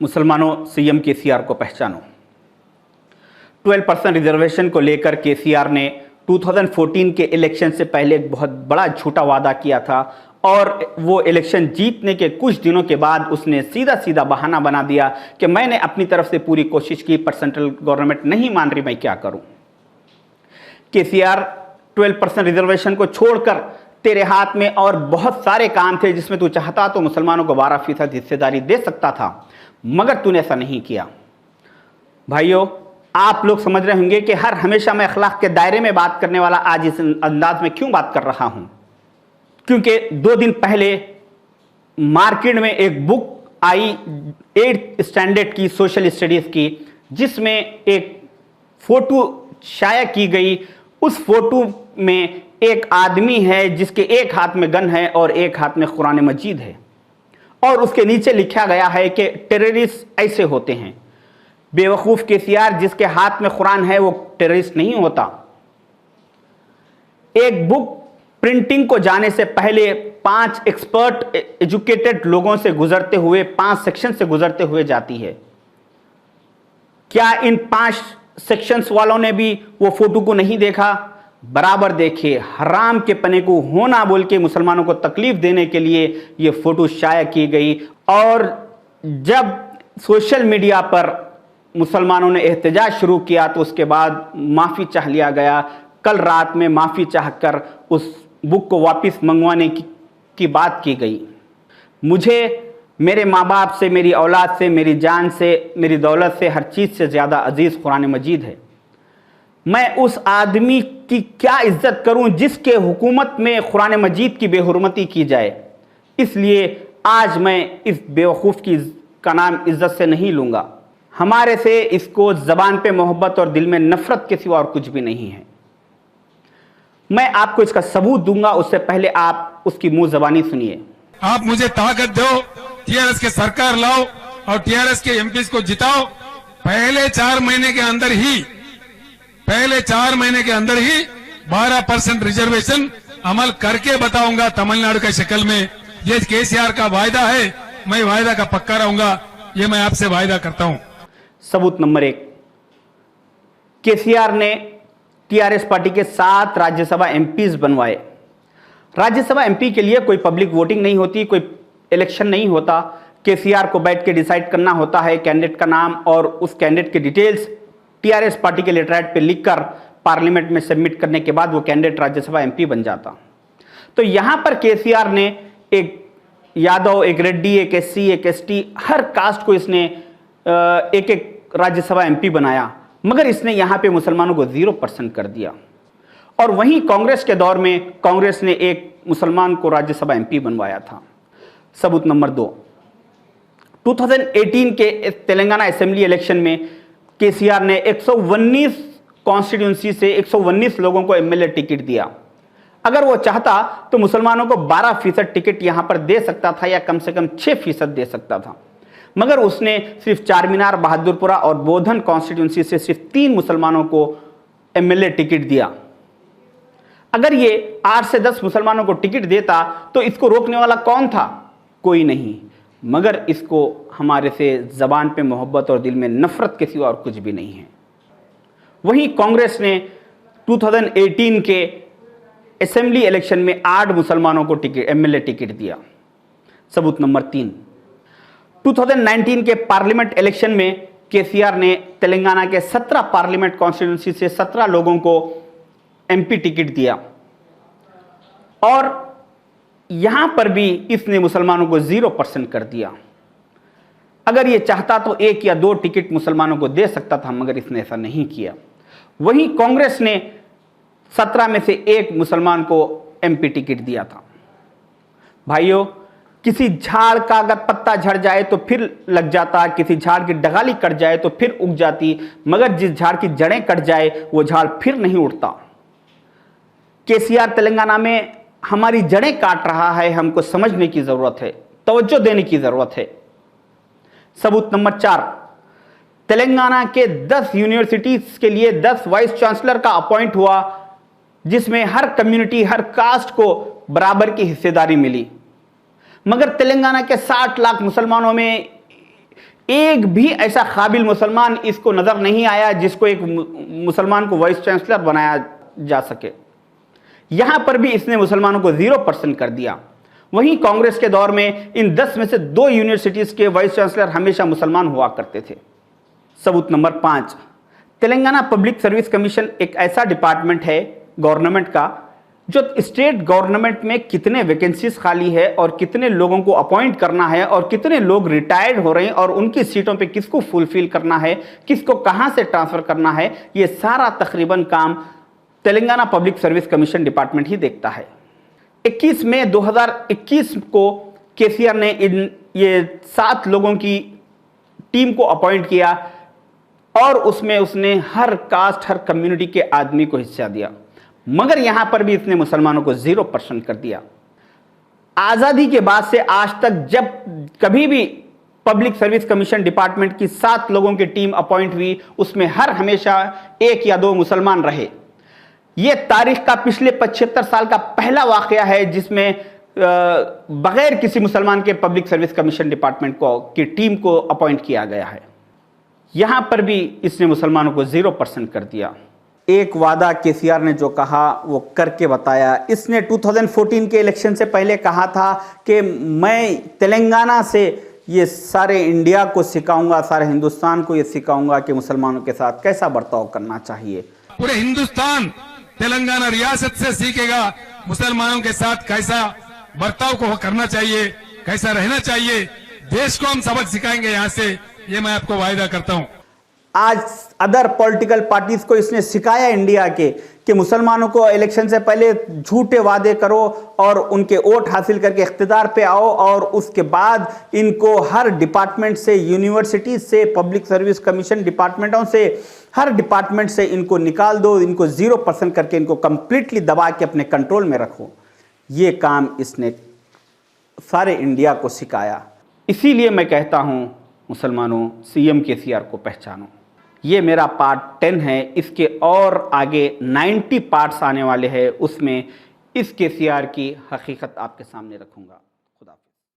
मुसलमानों CM KCR को पहचानो। 12% रिजर्वेशन को लेकर केसीआर ने 2014 के इलेक्शन से पहले एक बहुत बड़ा झूठा वादा किया था और वो इलेक्शन जीतने के कुछ दिनों के बाद उसने सीधा सीधा बहाना बना दिया कि मैंने अपनी तरफ से पूरी कोशिश की पर सेंट्रल गवर्नमेंट नहीं मान रही, मैं क्या करूं। केसीआर 12% रिजर्वेशन को छोड़कर तेरे हाथ में और बहुत सारे काम थे जिसमें तू चाहता तो मुसलमानों को 12% हिस्सेदारी दे सकता था, मगर तूने ऐसा नहीं किया। भाइयों, आप लोग समझ रहे होंगे कि हमेशा मैं अखलाक के दायरे में बात करने वाला आज इस अंदाज में क्यों बात कर रहा हूं, क्योंकि 2 दिन पहले मार्केट में एक बुक आई 8th स्टैंडर्ड की सोशल स्टडीज की, जिसमें एक फोटो शाया की गई। उस फोटो में एक आदमी है जिसके एक हाथ में गन है और एक हाथ में कुरान मजीद है, और उसके नीचे लिखा गया है कि टेररिस्ट ऐसे होते हैं। बेवकूफ केसीआर, जिसके हाथ में कुरान है वो टेररिस्ट नहीं होता। एक बुक प्रिंटिंग को जाने से पहले 5 एक्सपर्ट एजुकेटेड लोगों से गुजरते हुए 5 सेक्शन से गुजरते हुए जाती है। क्या इन 5 सेक्शंस वालों ने भी वो फोटो को नहीं देखा? बराबर देखे। हराम के पने को होना बोल के मुसलमानों को तकलीफ देने के लिए ये फोटो शाया की गई, और जब सोशल मीडिया पर मुसलमानों ने एहतजाज शुरू किया तो उसके बाद माफ़ी चाह लिया गया। कल रात में माफ़ी चाहकर उस बुक को वापस मंगवाने की बात की गई। मुझे मेरे माँ बाप से, मेरी औलाद से, मेरी जान से, मेरी दौलत से, हर चीज़ से ज़्यादा अजीज़ कुरान मजीद है। मैं उस आदमी की क्या इज्जत करूं जिसके हुकूमत में कुरान मजीद की बेहुरमती की जाए। इसलिए आज मैं इस बेवकूफ़ का नाम इज्जत से नहीं लूँगा। हमारे से इसको ज़बान पे मोहब्बत और दिल में नफ़रत के सिवा और कुछ भी नहीं है। मैं आपको इसका सबूत दूंगा, उससे पहले आप उसकी मुंह ज़बानी सुनिए। आप मुझे ताकत दो, टीआरएस के सरकार लाओ और टीआरएस के एमपीज को जिताओ। पहले 4 महीने के अंदर ही 12% रिजर्वेशन अमल करके बताऊंगा तमिलनाडु के शक्ल में। ये केसीआर का वायदा है, मैं वायदा का पक्का रहूंगा, ये मैं आपसे वायदा करता हूं। सबूत नंबर 1, केसीआर ने टीआरएस पार्टी के 7 राज्यसभा एमपीज बनवाए। राज्यसभा एमपी के लिए कोई पब्लिक वोटिंग नहीं होती, कोई इलेक्शन नहीं होता। केसीआर को बैठ के डिसाइड करना होता है कैंडिडेट का नाम, और उस कैंडिडेट की डिटेल्स टीआरएस पार्टी के लेटरहेड पे लिखकर पार्लियामेंट में सबमिट करने के बाद वो कैंडिडेट राज्यसभा एमपी बन जाता। तो यहां पर केसीआर ने एक यादव, एक रेड्डी, एक एससी, एक एसटी, हर कास्ट को इसने एक एक राज्यसभा एमपी बनाया, मगर इसने यहां पे मुसलमानों को 0% कर दिया। और वहीं कांग्रेस के दौर में कांग्रेस ने एक मुसलमान को राज्यसभा एमपी बनवाया था। सबूत नंबर 2, 2018 के तेलंगाना असेंबली इलेक्शन में केसीआर ने 119 कॉन्स्टिट्यूंसी से 119 लोगों को एमएलए टिकट दिया। अगर वो चाहता तो मुसलमानों को 12% टिकट यहां पर दे सकता था, या कम से कम 6% दे सकता था, मगर उसने सिर्फ चारमीनार, बहादुरपुरा और बोधन कॉन्स्टिट्यूंसी से सिर्फ 3 मुसलमानों को एमएलए टिकट दिया। अगर ये 8 से 10 मुसलमानों को टिकट देता तो इसको रोकने वाला कौन था? कोई नहीं, मगर इसको हमारे से ज़बान पे मोहब्बत और दिल में नफ़रत के सिवा और कुछ भी नहीं है। वहीं कांग्रेस ने 2018 के असेंबली इलेक्शन में 8 मुसलमानों को एमएलए टिकट दिया। सबूत नंबर 3, 2019 के पार्लियामेंट इलेक्शन में केसीआर ने तेलंगाना के 17 पार्लियामेंट कॉन्स्टिट्यूंसी से 17 लोगों को एमपी टिकट दिया, और यहां पर भी इसने मुसलमानों को 0% कर दिया। अगर ये चाहता तो 1 या 2 टिकट मुसलमानों को दे सकता था, मगर इसने ऐसा नहीं किया। वहीं कांग्रेस ने 17 में से 1 मुसलमान को एमपी टिकट दिया था। भाइयों, किसी झाड़ का अगर पत्ता झड़ जाए तो फिर लग जाता, किसी झाड़ की डगाली कट जाए तो फिर उग जाती, मगर जिस झाड़ की जड़ें कट जाए वो झाड़ फिर नहीं उठता। केसीआर तेलंगाना में हमारी जड़ें काट रहा है, हमको समझने की जरूरत है, तवज्जो देने की जरूरत है। सबूत नंबर 4, तेलंगाना के 10 यूनिवर्सिटीज के लिए 10 वाइस चांसलर का अपॉइंट हुआ, जिसमें हर कम्युनिटी, हर कास्ट को बराबर की हिस्सेदारी मिली। मगर तेलंगाना के 60 लाख मुसलमानों में एक भी ऐसा काबिल मुसलमान इसको नजर नहीं आया जिसको एक मुसलमान को वाइस चांसलर बनाया जा सके। यहां पर भी इसने मुसलमानों को 0% कर दिया। वहीं कांग्रेस के दौर में इन 10 में से 2 यूनिवर्सिटीज के वाइस चांसलर हमेशा मुसलमान हुआ करते थे। सबूत number 5, Telangana public service commission एक ऐसा डिपार्टमेंट है गवर्नमेंट का जो स्टेट गवर्नमेंट में कितने वैकेंसीज खाली है और कितने लोगों को अपॉइंट करना है और कितने लोग रिटायर्ड हो रहे हैं और उनकी सीटों पे किसको फुलफिल करना है, किसको कहां से ट्रांसफर करना है, ये सारा तकरीबन काम Telangana public service commission department ही देखता है। 21 मई 2021 को केसीआर ने ये 7 लोगों की टीम को अपॉइंट किया और उसमें उसने हर कास्ट, हर कम्युनिटी के आदमी को हिस्सा दिया, मगर यहां पर भी इसने मुसलमानों को 0% कर दिया। आजादी के बाद से आज तक जब कभी भी पब्लिक सर्विस कमीशन डिपार्टमेंट की 7 लोगों की टीम अपॉइंट हुई, उसमें हर हमेशा 1 या 2 मुसलमान रहे। यह तारीख का पिछले 75 साल का पहला वाकया है जिसमें बगैर किसी मुसलमान के पब्लिक सर्विस कमीशन डिपार्टमेंट की टीम को अपॉइंट किया गया है। यहां पर भी इसने मुसलमानों को 0% कर दिया। एक वादा केसीआर ने जो कहा वो करके बताया। इसने 2014 के इलेक्शन से पहले कहा था कि मैं तेलंगाना से ये सारे इंडिया को सिखाऊंगा, सारे हिंदुस्तान को ये सिखाऊंगा कि मुसलमानों के साथ कैसा बर्ताव करना चाहिए। पूरे हिंदुस्तान तेलंगाना रियासत से सीखेगा मुसलमानों के साथ कैसा बर्ताव को करना चाहिए, कैसा रहना चाहिए। देश को हम सबक सिखाएंगे यहाँ से, ये मैं आपको वायदा करता हूँ। आज अदर पॉलिटिकल पार्टीज को इसने सिखाया इंडिया के कि मुसलमानों को इलेक्शन से पहले झूठे वादे करो और उनके वोट हासिल करके इख्तिदार पे आओ और उसके बाद इनको हर डिपार्टमेंट से, यूनिवर्सिटी से, पब्लिक सर्विस कमीशन डिपार्टमेंटों से, हर डिपार्टमेंट से इनको निकाल दो, इनको 0% करके इनको कंप्लीटली दबा के अपने कंट्रोल में रखो। ये काम इसने सारे इंडिया को सिखाया। इसीलिए मैं कहता हूँ मुसलमानों, सीएम केसीआर को पहचानो। ये मेरा पार्ट 10 है, इसके और आगे 90 पार्ट्स आने वाले हैं, उसमें इस केसीआर की हकीकत आपके सामने रखूंगा।